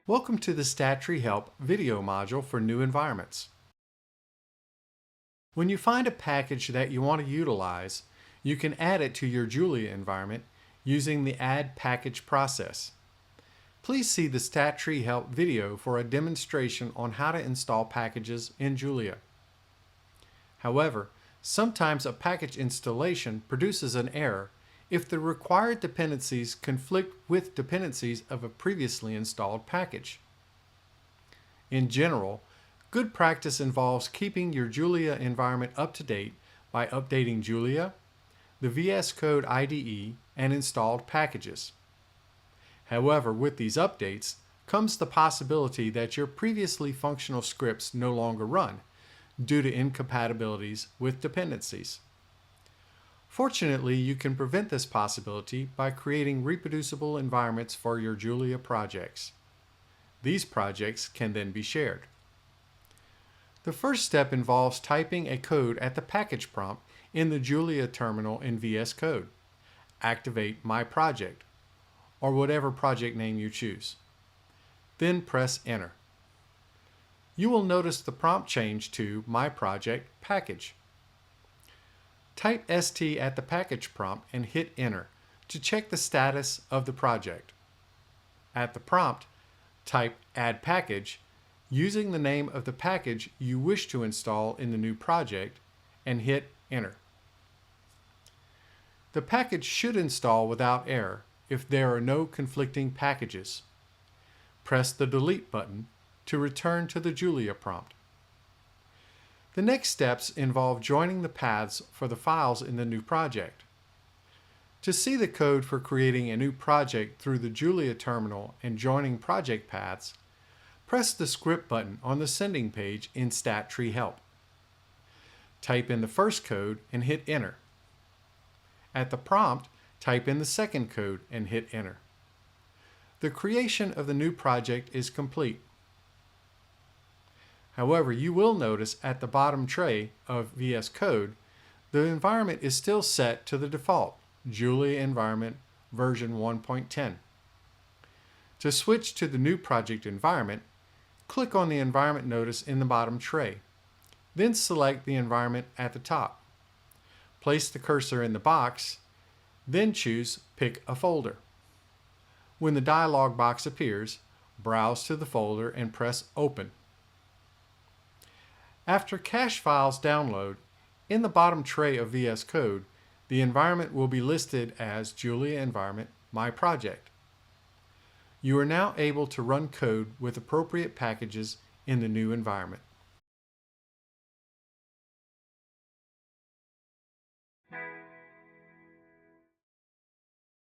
Welcome to the StatTree Help video module for new environments. When you find a package that you want to utilize, you can add it to your Julia environment using the Add Package process. Please see the StatTree Help video for a demonstration on how to install packages in Julia. However, sometimes a package installation produces an error if the required dependencies conflict with dependencies of a previously installed package. In general, good practice involves keeping your Julia environment up to date by updating Julia, the VS Code IDE, and installed packages. However, with these updates comes the possibility that your previously functional scripts no longer run due to incompatibilities with dependencies. Fortunately, you can prevent this possibility by creating reproducible environments for your Julia projects. These projects can then be shared. The first step involves typing a code at the package prompt in the Julia terminal in VS Code. Activate My Project, or whatever project name you choose. Then press Enter. You will notice the prompt change to My Project Package. Type ST at the package prompt and hit Enter to check the status of the project. At the prompt, type Add Package using the name of the package you wish to install in the new project and hit Enter. The package should install without error if there are no conflicting packages. Press the Delete button to return to the Julia prompt. The next steps involve joining the paths for the files in the new project. To see the code for creating a new project through the Julia terminal and joining project paths, press the script button on the sending page in StatTree Help. Type in the first code and hit Enter. At the prompt, type in the second code and hit Enter. The creation of the new project is complete. However, you will notice at the bottom tray of VS Code, the environment is still set to the default Julia environment version 1.10. To switch to the new project environment, click on the environment notice in the bottom tray. Then select the environment at the top. Place the cursor in the box, then choose Pick a Folder. When the dialog box appears, browse to the folder and press Open. After cache files download, in the bottom tray of VS Code, the environment will be listed as Julia Environment My Project. You are now able to run code with appropriate packages in the new environment.